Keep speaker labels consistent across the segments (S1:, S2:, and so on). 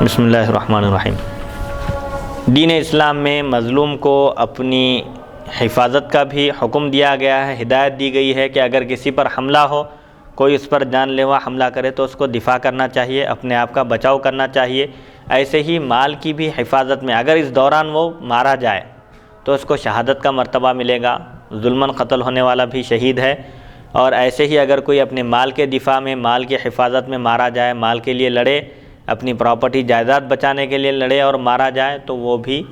S1: بسم اللہ الرحمن الرحیم۔ دین اسلام میں مظلوم کو اپنی حفاظت کا بھی حکم دیا گیا ہے، ہدایت دی گئی ہے کہ اگر کسی پر حملہ ہو، کوئی اس پر جان لیوا حملہ کرے تو اس کو دفاع کرنا چاہیے، اپنے آپ کا بچاؤ کرنا چاہیے۔ ایسے ہی مال کی بھی حفاظت میں اگر اس دوران وہ مارا جائے تو اس کو شہادت کا مرتبہ ملے گا، ظلماً قتل ہونے والا بھی شہید ہے۔ اور ایسے ہی اگر کوئی اپنے مال کے دفاع میں، مال کی حفاظت میں مارا جائے، مال کے لیے لڑے، اپنی پراپرٹی جائیداد بچانے کے لیے لڑے اور مارا جائے تو وہ بھی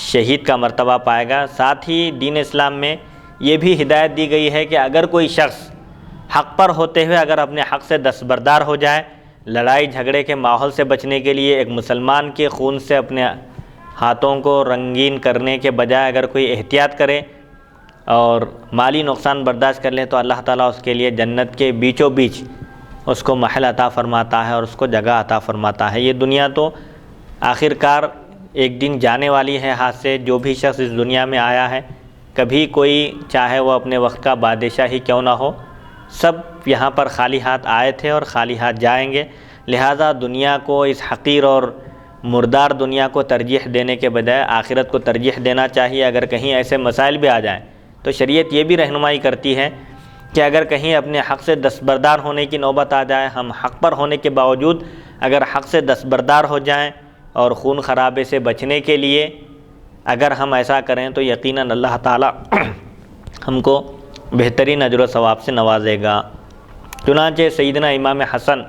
S1: شہید کا مرتبہ پائے گا۔ ساتھ ہی دین اسلام میں یہ بھی ہدایت دی گئی ہے کہ اگر کوئی شخص حق پر ہوتے ہوئے اگر اپنے حق سے دستبردار ہو جائے، لڑائی جھگڑے کے ماحول سے بچنے کے لیے ایک مسلمان کے خون سے اپنے ہاتھوں کو رنگین کرنے کے بجائے اگر کوئی احتیاط کرے اور مالی نقصان برداشت کر لے تو اللہ تعالیٰ اس کے لیے جنت کے بیچوں بیچ اس کو محل عطا فرماتا ہے اور اس کو جگہ عطا فرماتا ہے۔ یہ دنیا تو آخر کار ایک دن جانے والی ہے ہاتھ سے۔ جو بھی شخص اس دنیا میں آیا ہے، کبھی کوئی چاہے وہ اپنے وقت کا بادشاہ ہی کیوں نہ ہو، سب یہاں پر خالی ہاتھ آئے تھے اور خالی ہاتھ جائیں گے۔ لہٰذا دنیا کو، اس حقیر اور مردار دنیا کو ترجیح دینے کے بجائے آخرت کو ترجیح دینا چاہیے۔ اگر کہیں ایسے مسائل بھی آ جائیں تو شریعت یہ بھی رہنمائی کرتی ہے کہ اگر کہیں اپنے حق سے دستبردار ہونے کی نوبت آ جائے، ہم حق پر ہونے کے باوجود اگر حق سے دستبردار ہو جائیں اور خون خرابے سے بچنے کے لیے اگر ہم ایسا کریں تو یقیناً اللہ تعالیٰ ہم کو بہترین اجر و ثواب سے نوازے گا۔ چنانچہ سیدنا امام حسن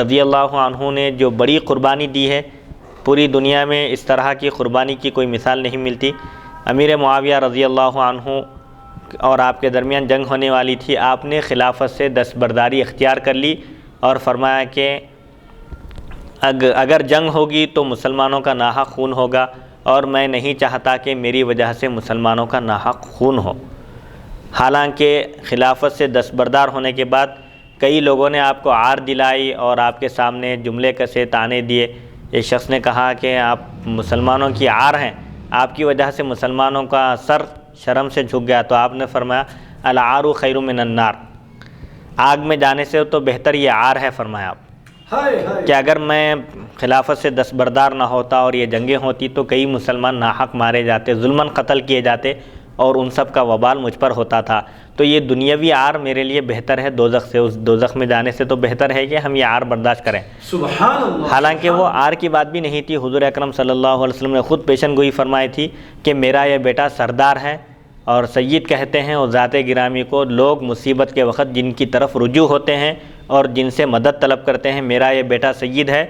S1: رضی اللہ عنہ نے جو بڑی قربانی دی ہے، پوری دنیا میں اس طرح کی قربانی کی کوئی مثال نہیں ملتی۔ امیر معاویہ رضی اللہ عنہ اور آپ کے درمیان جنگ ہونے والی تھی، آپ نے خلافت سے دستبرداری اختیار کر لی اور فرمایا کہ اگر جنگ ہوگی تو مسلمانوں کا ناحق خون ہوگا اور میں نہیں چاہتا کہ میری وجہ سے مسلمانوں کا ناحق خون ہو۔ حالانکہ خلافت سے دستبردار ہونے کے بعد کئی لوگوں نے آپ کو عار دلائی اور آپ کے سامنے جملے کسے طعنے دیے۔ ایک شخص نے کہا کہ آپ مسلمانوں کی عار ہیں، آپ کی وجہ سے مسلمانوں کا سر شرم سے جھک گیا، تو آپ نے فرمایا العار خیر من النار، آگ میں جانے سے تو بہتر یہ عار ہے۔ فرمایا آپ کہ اگر میں خلافت سے دستبردار نہ ہوتا اور یہ جنگیں ہوتی تو کئی مسلمان ناحق مارے جاتے، ظلماً قتل کیے جاتے اور ان سب کا وبال مجھ پر ہوتا تھا۔ تو یہ دنیاوی عار میرے لیے بہتر ہے دوزخ سے، اس دوزخ میں جانے سے تو بہتر ہے کہ ہم یہ عار برداشت کریں۔
S2: سبحان اللہ۔
S1: حالانکہ وہ عار کی بات بھی نہیں تھی، حضور اکرم صلی اللہ علیہ وسلم نے خود پیشن گوئی فرمائی تھی کہ میرا یہ بیٹا سردار ہے اور سید کہتے ہیں اور ذات گرامی کو لوگ مصیبت کے وقت جن کی طرف رجوع ہوتے ہیں اور جن سے مدد طلب کرتے ہیں، میرا یہ بیٹا سید ہے۔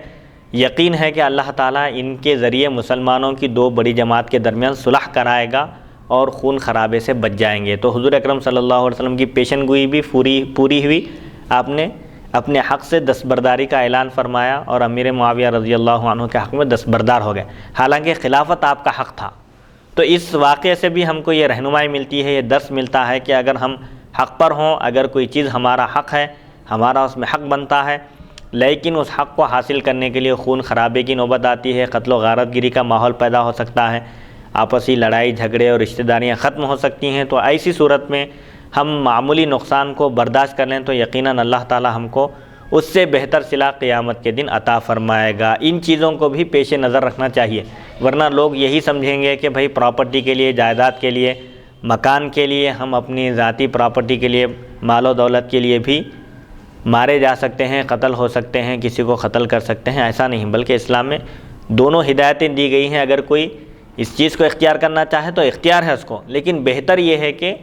S1: یقین ہے کہ اللہ تعالیٰ ان کے ذریعے مسلمانوں کی دو بڑی جماعت کے درمیان صلح کرائے گا اور خون خرابے سے بچ جائیں گے۔ تو حضور اکرم صلی اللہ علیہ وسلم کی پیشن گوئی بھی پوری ہوئی، آپ نے اپنے حق سے دستبرداری کا اعلان فرمایا اور امیر معاویہ رضی اللہ عنہ کے حق میں دستبردار ہو گئے، حالانکہ خلافت آپ کا حق تھا۔ تو اس واقعے سے بھی ہم کو یہ رہنمائی ملتی ہے، یہ درس ملتا ہے کہ اگر ہم حق پر ہوں، اگر کوئی چیز ہمارا حق ہے، ہمارا اس میں حق بنتا ہے، لیکن اس حق کو حاصل کرنے کے لیے خون خرابے کی نوبت آتی ہے، قتل و غارت گری کا ماحول پیدا ہو سکتا ہے، آپسی لڑائی جھگڑے اور رشتہ داریاں ختم ہو سکتی ہیں، تو ایسی صورت میں ہم معمولی نقصان کو برداشت کر لیں تو یقیناً اللہ تعالیٰ ہم کو اس سے بہتر صلہ قیامت کے دن عطا فرمائے گا۔ ان چیزوں کو بھی پیش نظر رکھنا چاہیے، ورنہ لوگ یہی سمجھیں گے کہ بھائی پراپرٹی کے لیے، جائیداد کے لیے، مکان کے لیے، ہم اپنی ذاتی پراپرٹی کے لیے، مال و دولت کے لیے بھی مارے جا سکتے ہیں، قتل ہو سکتے ہیں، کسی کو قتل کر سکتے ہیں۔ ایسا نہیں، بلکہ اسلام میں دونوں ہدایتیں دی گئی ہیں۔ اگر کوئی اس چیز کو اختیار کرنا چاہے تو اختیار ہے اس کو، لیکن بہتر یہ ہے کہ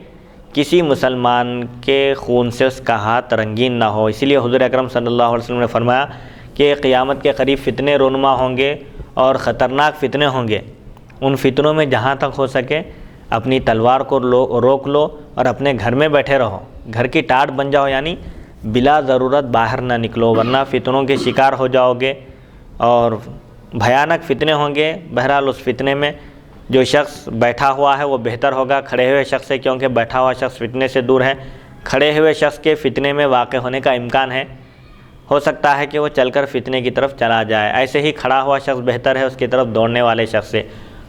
S1: کسی مسلمان کے خون سے اس کا ہاتھ رنگین نہ ہو۔ اسی لیے حضور اکرم صلی اللہ علیہ وسلم نے فرمایا کہ قیامت کے قریب فتنے رونما ہوں گے اور خطرناک فتنے ہوں گے، ان فتنوں میں جہاں تک ہو سکے اپنی تلوار کو روک لو اور اپنے گھر میں بیٹھے رہو، گھر کی ٹاٹ بن جاؤ، یعنی بلا ضرورت باہر نہ نکلو، ورنہ فتنوں کے شکار ہو جاؤ گے اور بھیانک فتنے ہوں گے۔ بہرحال اس فتنے میں جو شخص بیٹھا ہوا ہے وہ بہتر ہوگا کھڑے ہوئے شخص سے، کیونکہ بیٹھا ہوا شخص فتنے سے دور ہے، کھڑے ہوئے شخص کے فتنے میں واقع ہونے کا امکان ہے، ہو سکتا ہے کہ وہ چل کر فتنے کی طرف چلا جائے۔ ایسے ہی کھڑا ہوا شخص بہتر ہے اس کی طرف دوڑنے والے شخص سے۔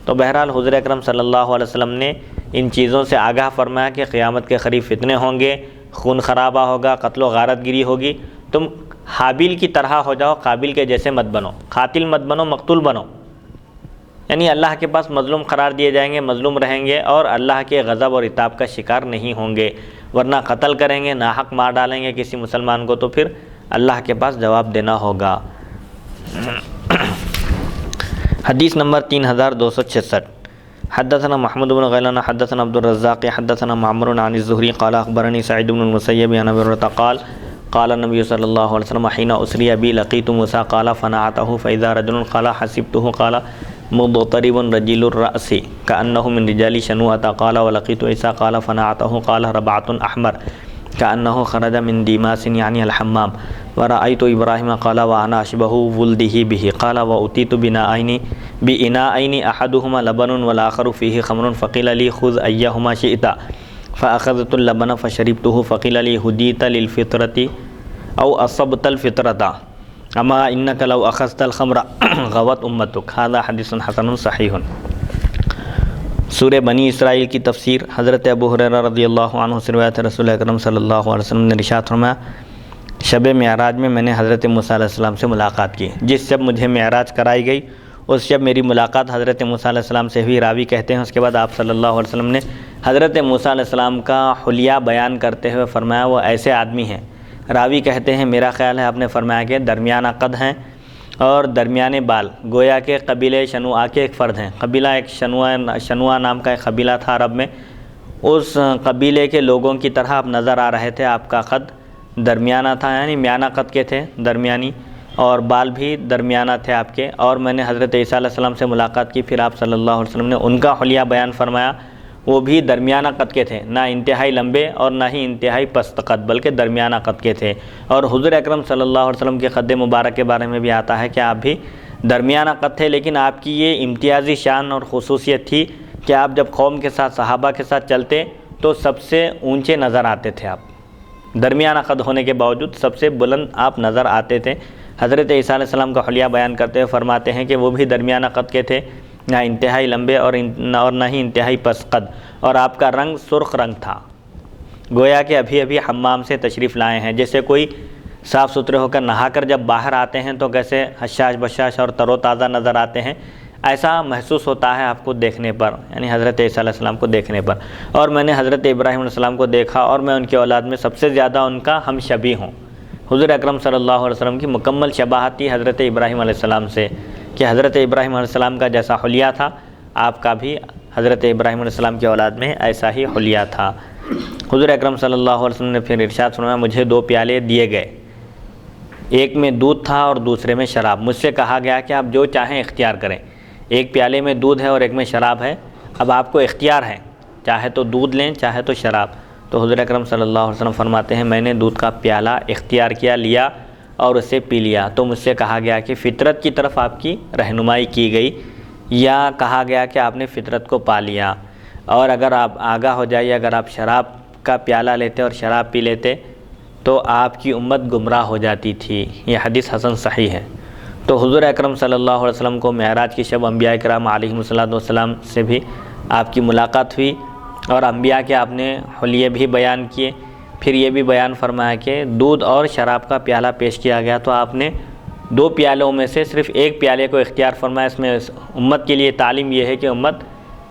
S1: تو بہرحال حضور اکرم صلی اللہ علیہ وسلم نے ان چیزوں سے آگاہ فرمایا کہ قیامت کے قریب فتنے ہوں گے، خون خرابہ ہوگا، قتل و غارت گری ہوگی، تم حابیل کی طرح ہو جاؤ، قابل کے جیسے مت بنو، قاتل مت بنو، مقتول بنو، یعنی اللہ کے پاس مظلوم قرار دیے جائیں گے، مظلوم رہیں گے اور اللہ کے غضب اور عتاب کا شکار نہیں ہوں گے، ورنہ قتل کریں گے، ناحق مار ڈالیں گے کسی مسلمان کو تو پھر اللہ کے پاس جواب دینا ہوگا۔ حدیث نمبر 3266، حدثنا محمد بن غیلان حدثنا عبد الرزاق حدثنا معمر عن الزهري قال اخبرني سعيد بن المسيب عن ابي هريره قال قال النبي صلى الله عليه وسلم حين اسري بي لقيت موسى قال فنعته فاذا رجل قال حسبته قال مضطرب رجل الراس كانه من رجال شنوءه قال ولقيت عيسى قال فنعته قال ربعه احمر كانه خرج من ديماس يعني الحمام ورأيت إبراهيم قال وأنا أشبه ولده به قال وأتيت بإناءين أحدهما لبن والآخر فيه خمر فقيل لي خذ أيهما شئت فأخذت اللبن فشربته فقيل لي هديت للفطرة أو أصبت الفطرة أما إنك لو أخذت الخمر غوت أمتك۔ هذا حديث حسن صحيح۔ سورہ بنی اسرائیل کی تفسیر۔ حضرت ابو ہریرہ رضی اللہ عنہ سے روایت رسول اکرم صلی اللہ علیہ وسلم نے ارشاد فرمایا، شب معراج میں نے حضرت موسیٰ علیہ السلام سے ملاقات کی۔ جس شب مجھے معراج کرائی گئی اس شب میری ملاقات حضرت موسیٰ علیہ السلام سے ہوئی۔ راوی کہتے ہیں اس کے بعد آپ صلی اللہ علیہ وسلم نے حضرت موسیٰ علیہ السلام کا حلیہ بیان کرتے ہوئے فرمایا وہ ایسے آدمی ہیں، راوی کہتے ہیں میرا خیال ہے آپ نے فرمایا کہ درمیانہ قد ہیں اور درمیانے بال، گویا کہ قبیلہ شنوءہ کے ایک فرد ہیں۔ قبیلہ ایک شنوءہ نام کا ایک قبیلہ تھا عرب میں، اس قبیلے کے لوگوں کی طرح آپ نظر آ رہے تھے۔ آپ کا قد درمیانہ تھا، یعنی میانہ قد کے تھے، درمیانی، اور بال بھی درمیانہ تھے آپ کے۔ اور میں نے حضرت عیسیٰ علیہ السلام سے ملاقات کی، پھر آپ صلی اللہ علیہ وسلم نے ان کا حلیہ بیان فرمایا، وہ بھی درمیانہ قد کے تھے، نہ انتہائی لمبے اور نہ ہی انتہائی پست قد، بلکہ درمیانہ قد کے تھے۔ اور حضور اکرم صلی اللہ علیہ وسلم کے قد مبارک کے بارے میں بھی آتا ہے کہ آپ بھی درمیانہ قد تھے، لیکن آپ کی یہ امتیازی شان اور خصوصیت تھی کہ آپ جب قوم کے ساتھ، صحابہ کے ساتھ چلتے تو سب سے اونچے نظر آتے تھے۔ آپ درمیانہ قد ہونے کے باوجود سب سے بلند آپ نظر آتے تھے۔ حضرت عیسیٰ علیہ السلام کا حلیہ بیان کرتے ہوئے فرماتے ہیں کہ وہ بھی درمیانہ قد کے تھے، نہ انتہائی لمبے اور نہ ہی انتہائی پست قد، اور آپ کا رنگ سرخ رنگ تھا، گویا کہ ابھی ابھی حمام سے تشریف لائے ہیں۔ جیسے کوئی صاف ستھرے ہو کر نہا کر جب باہر آتے ہیں تو کیسے حشاش بشاش اور تر و تازہ نظر آتے ہیں، ایسا محسوس ہوتا ہے آپ کو دیکھنے پر، یعنی حضرت عیسیٰ علیہ السلام کو دیکھنے پر۔ اور میں نے حضرت ابراہیم علیہ السلام کو دیکھا اور میں ان کی اولاد میں سب سے زیادہ ان کا ہم شبیہ ہوں۔ حضور اکرم صلی اللہ علیہ وسلم کی مکمل شباہت تھی حضرت ابراہیم علیہ السلام سے، کہ حضرت ابراہیم علیہ السلام کا جیسا حلیہ تھا آپ کا بھی حضرت ابراہیم علیہ السلام کی اولاد میں ایسا ہی حلیہ تھا۔ حضور اکرم صلی اللہ علیہ وسلم نے پھر ارشاد فرمایا مجھے 2 پیالے دیے گئے، ایک میں دودھ تھا اور دوسرے میں شراب۔ مجھ سے کہا گیا کہ آپ جو چاہیں اختیار کریں، ایک پیالے میں دودھ ہے اور ایک میں شراب ہے، اب آپ کو اختیار ہے، چاہے تو دودھ لیں چاہے تو شراب۔ تو حضور اکرم صلی اللہ علیہ وسلم فرماتے ہیں میں نے دودھ کا پیالہ اختیار کیا، لیا اور اسے پی لیا، تو مجھ سے کہا گیا کہ فطرت کی طرف آپ کی رہنمائی کی گئی، یا کہا گیا کہ آپ نے فطرت کو پا لیا۔ اور اگر آپ آگاہ ہو جائیے، اگر آپ شراب کا پیالہ لیتے اور شراب پی لیتے تو آپ کی امت گمراہ ہو جاتی تھی۔ یہ حدیث حسن صحیح ہے۔ تو حضور اکرم صلی اللہ علیہ وسلم کو معراج کی شب انبیاء کرام علیہم السلام سے بھی آپ کی ملاقات ہوئی، اور انبیاء کے آپ نے حلیے بھی بیان کیے۔ پھر یہ بھی بیان فرمایا کہ دودھ اور شراب کا پیالہ پیش کیا گیا تو آپ نے 2 پیالوں میں سے صرف ایک پیالے کو اختیار فرمایا۔ اس میں امت کے لیے تعلیم یہ ہے کہ امت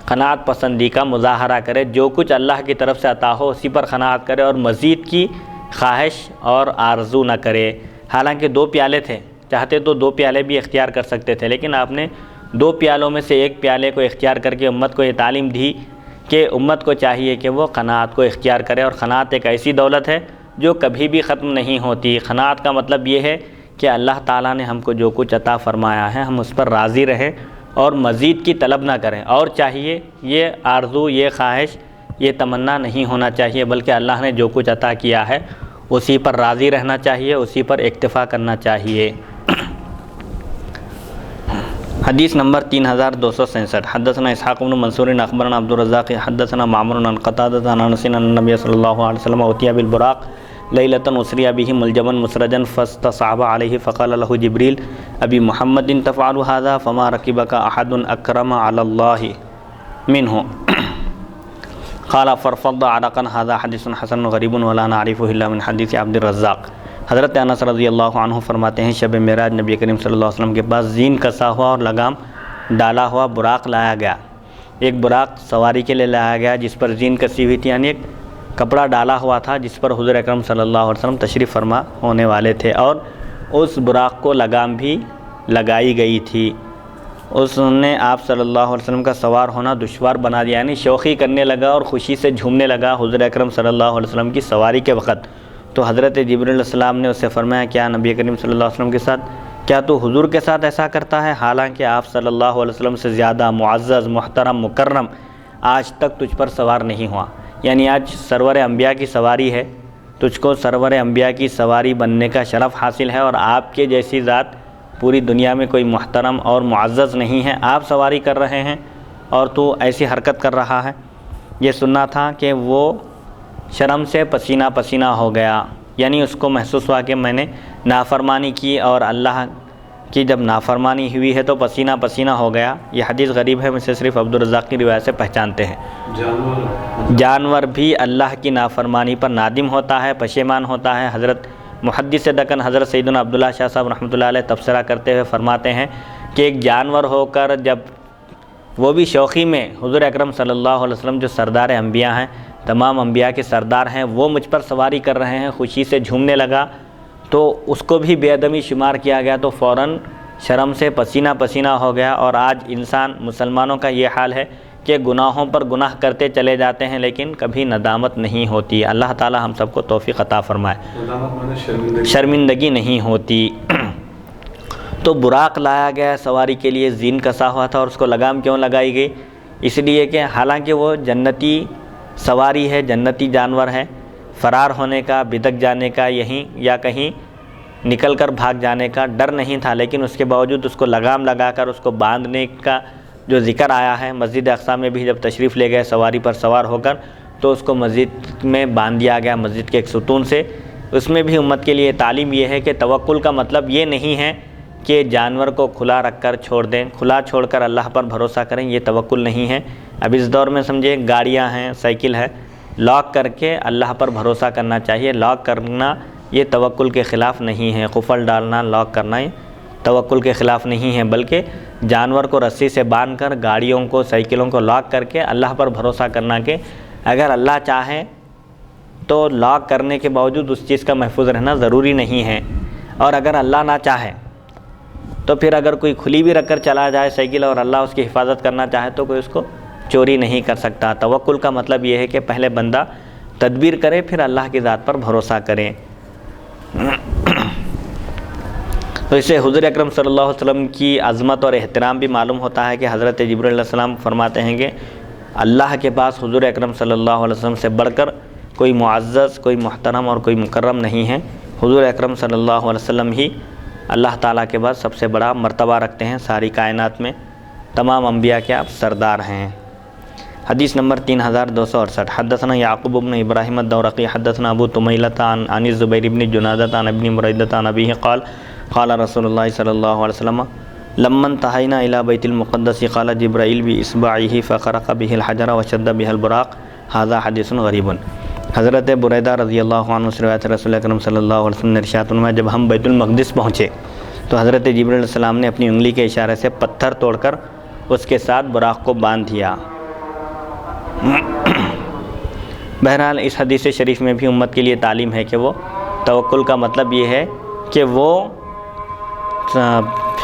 S1: قناعت پسندی کا مظاہرہ کرے، جو کچھ اللہ کی طرف سے عطا ہو اسی پر قناعت کرے اور مزید کی خواہش اور آرزو نہ کرے۔ حالانکہ 2 پیالے تھے، چاہتے تو 2 پیالے بھی اختیار کر سکتے تھے، لیکن آپ نے 2 پیالوں میں سے ایک پیالے کو اختیار کر کے امت کو یہ تعلیم دی کہ امت کو چاہیے کہ وہ قناعت کو اختیار کرے، اور قناعت ایک ایسی دولت ہے جو کبھی بھی ختم نہیں ہوتی۔ قناعت کا مطلب یہ ہے کہ اللہ تعالیٰ نے ہم کو جو کچھ عطا فرمایا ہے ہم اس پر راضی رہیں اور مزید کی طلب نہ کریں، اور چاہیے یہ آرزو، یہ خواہش، یہ تمنا نہیں ہونا چاہیے، بلکہ اللہ نے جو کچھ عطا کیا ہے اسی پر راضی رہنا چاہیے، اسی پر اکتفا کرنا چاہیے۔ حدیث نمبر 3267، حدثنا اسحاق بن منصور اخبرنا عبد الرزاق حدثنا معمر عن قتادة عن انس ان النبي صلی اللہ علیہ وسلم اتي بالبراق ليلة اسري به ملجما مسرجا فاستصعب عليه فقال له جبريل ابي محمد تفعل هذا فما ركبك احد اكرم على الله منه قال فرفض عرقا۔ هذا حديث حسن غريب ولا نعرفه الا من حديث عبد الرزاق۔ حضرت انس رضی اللہ عنہ فرماتے ہیں شب معراج نبی کریم صلی اللہ علیہ وسلم کے پاس زین کسا ہوا اور لگام ڈالا ہوا براق لایا گیا. ایک براق سواری کے لیے لایا گیا جس پر زین کسی ہوئی تھی، یعنی ایک کپڑا ڈالا ہوا تھا جس پر حضور اکرم صلی اللہ علیہ وسلم تشریف فرما ہونے والے تھے، اور اس براق کو لگام بھی لگائی گئی تھی. اس نے آپ صلی اللہ علیہ وسلم کا سوار ہونا دشوار بنا دیا، یعنی شوخی کرنے لگا اور خوشی سے جھومنے لگا حضور اکرم صلی اللہ علیہ وسلم کی سواری کے وقت. تو حضرت جبرائیل علیہ السلام نے اس سے فرمایا کیا نبی کریم صلی اللہ علیہ وسلم کے ساتھ کیا تو حضور کے ساتھ ایسا کرتا ہے، حالانکہ آپ صلی اللہ علیہ وسلم سے زیادہ معزز محترم مکرم آج تک تجھ پر سوار نہیں ہوا. یعنی آج سرور انبیاء کی سواری ہے، تجھ کو سرور انبیاء کی سواری بننے کا شرف حاصل ہے، اور آپ کے جیسی ذات پوری دنیا میں کوئی محترم اور معزز نہیں ہے. آپ سواری کر رہے ہیں اور تو ایسی حرکت کر رہا ہے. یہ سننا تھا کہ وہ شرم سے پسینہ پسینہ ہو گیا، یعنی اس کو محسوس ہوا کہ میں نے نافرمانی کی، اور اللہ کی جب نافرمانی ہوئی ہے تو پسینہ پسینہ ہو گیا. یہ حدیث غریب ہے، اسے صرف عبدالرزاق کی روایت سے پہچانتے ہیں. جانور بھی اللہ کی نافرمانی پر نادم ہوتا ہے، پشیمان ہوتا ہے. حضرت محدث دکن حضرت سیدنا عبداللہ شاہ صاحب رحمۃ اللہ علیہ تبصرہ کرتے ہوئے فرماتے ہیں کہ ایک جانور ہو کر جب وہ بھی شوخی میں حضور اکرم صلی اللہ علیہ وسلم جو سردار انبیاء ہیں، تمام انبیاء کے سردار ہیں، وہ مجھ پر سواری کر رہے ہیں، خوشی سے جھومنے لگا تو اس کو بھی بے ادبی شمار کیا گیا، تو فوراً شرم سے پسینہ پسینہ ہو گیا. اور آج انسان مسلمانوں کا یہ حال ہے کہ گناہوں پر گناہ کرتے چلے جاتے ہیں لیکن کبھی ندامت نہیں ہوتی. اللہ تعالی ہم سب کو توفیق عطا فرمائے. شرمندگی نہیں ہوتی. تو براق لایا گیا سواری کے لیے، زین کسا ہوا تھا، اور اس کو لگام کیوں لگائی گئی؟ اس لیے کہ حالانکہ وہ جنتی سواری ہے، جنتی جانور ہے، فرار ہونے کا، بدک جانے کا، یہیں یا کہیں نکل کر بھاگ جانے کا ڈر نہیں تھا، لیکن اس کے باوجود اس کو لگام لگا کر اس کو باندھنے کا جو ذکر آیا ہے مسجد اقصی میں بھی جب تشریف لے گئے سواری پر سوار ہو کر تو اس کو مسجد میں باندھ دیا گیا، مسجد کے ایک ستون سے. اس میں بھی امت کے لیے تعلیم یہ ہے کہ توکل کا مطلب یہ نہیں ہے کہ جانور کو کھلا رکھ کر چھوڑ دیں، کھلا چھوڑ کر اللہ پر بھروسہ کریں، یہ توکل نہیں ہے. اب اس دور میں سمجھے گاڑیاں ہیں، سائیکل ہے، لاک کر کے اللہ پر بھروسہ کرنا چاہیے. لاک کرنا یہ توکل کے خلاف نہیں ہے، قفل ڈالنا، لاک کرنا یہ توکل کے خلاف نہیں ہے، بلکہ جانور کو رسی سے باندھ کر گاڑیوں کو، سائیکلوں کو لاک کر کے اللہ پر بھروسہ کرنا کہ اگر اللہ چاہے تو لاک کرنے کے باوجود اس چیز کا محفوظ رہنا ضروری نہیں ہے، اور اگر اللہ نہ چاہے تو پھر اگر کوئی کھلی بھی رکھ کر چلا جائے سائیکل اور اللہ اس کی حفاظت کرنا چاہے تو کوئی اس کو چوری نہیں کر سکتا. توکل کا مطلب یہ ہے کہ پہلے بندہ تدبیر کرے پھر اللہ کی ذات پر بھروسہ کرے. تو اس سے حضور اکرم صلی اللہ علیہ وسلم کی عظمت اور احترام بھی معلوم ہوتا ہے کہ حضرت جبرائیل علیہ السلام فرماتے ہیں کہ اللہ کے پاس حضور اکرم صلی اللہ علیہ وسلم سے بڑھ کر کوئی معزز، کوئی محترم اور کوئی مکرم نہیں ہے. حضور اکرم صلی اللہ علیہ وسلم ہی اللہ تعالیٰ کے بعد سب سے بڑا مرتبہ رکھتے ہیں، ساری کائنات میں تمام انبیاء کے آپ سردار ہیں. حدیث نمبر 3268. حدثنا یعقوب بن ابراہیم الدورقی حدثنا ابو طمیلۃ عن الزبیر بن جنادۃ عن ابن بریدۃ عن ابیہ قال قال رسول اللہ صلی اللہ علیہ وسلم لما انتهينا الى بیت المقدس قال جبرائیل باصبعه فخرق به الحجر وشد به البراق هذا حدیث غریب. حضرت بریدہ رضی اللہ عنہ سے روایت رسول اکرم صلی اللہ علیہ وسلم نے ارشاد فرمایا جب ہم بیت المقدس پہنچے تو حضرت جبرائیل علیہ السلام نے اپنی انگلی کے اشارے سے پتھر توڑ کر اس کے ساتھ براق کو باندھ دیا. بہرحال اس حدیث شریف میں بھی امت کے لیے تعلیم ہے کہ وہ توکل کا مطلب یہ ہے کہ وہ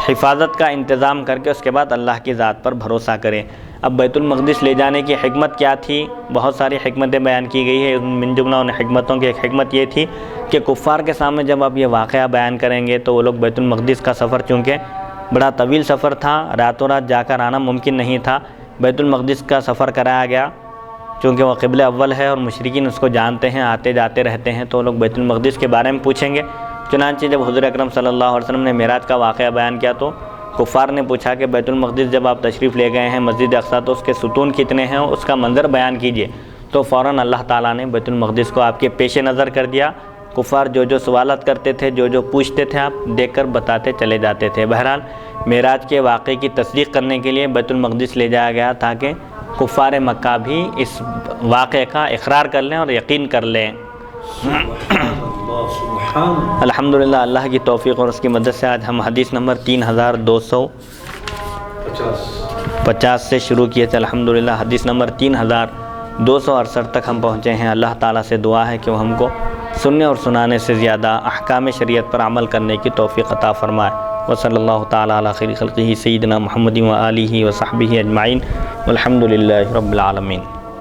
S1: حفاظت کا انتظام کر کے اس کے بعد اللہ کی ذات پر بھروسہ کریں. اب بیت المقدس لے جانے کی حکمت کیا تھی؟ بہت ساری حکمتیں بیان کی گئی ہے. من جملہ ان حکمتوں کی ایک حکمت یہ تھی کہ کفار کے سامنے جب آپ یہ واقعہ بیان کریں گے تو وہ لوگ بیت المقدس کا سفر چونکہ بڑا طویل سفر تھا، راتوں رات جا کر آنا ممکن نہیں تھا، بیت المقدس کا سفر کرایا گیا چونکہ وہ قبلہ اول ہے اور مشرکین اس کو جانتے ہیں، آتے جاتے رہتے ہیں، تو وہ لوگ بیت المقدس کے بارے میں پوچھیں گے. چنانچہ جب حضور اکرم صلی اللہ علیہ وسلم نے معراج کا واقعہ بیان کیا تو کفار نے پوچھا کہ بیت المقدس جب آپ تشریف لے گئے ہیں مسجد اقصی تو اس کے ستون کتنے ہیں، اس کا منظر بیان کیجئے. تو فوراً اللہ تعالیٰ نے بیت المقدس کو آپ کے پیش نظر کر دیا. کفار جو سوالات کرتے تھے، جو پوچھتے تھے، آپ دیکھ کر بتاتے چلے جاتے تھے. بہرحال معراج کے واقعے کی تصدیق کرنے کے لیے بیت المقدس لے جایا گیا تاکہ کفار مکہ بھی اس واقعے کا اقرار کر لیں اور یقین کر لیں. الحمدللہ اللہ کی توفیق اور اس کی مدد سے آج ہم حدیث نمبر 3250 سے شروع کیے تھے. الحمدللہ حدیث نمبر 3268 تک ہم پہنچے ہیں. اللہ تعالیٰ سے دعا ہے کہ وہ ہم کو سننے اور سنانے سے زیادہ احکام شریعت پر عمل کرنے کی توفیق عطا فرمائے. وصلی اللہ تعالیٰ علی خیر خلقہ سیدنا محمد و آلہ و صحبہ اجمعین والحمدللہ رب العالمین.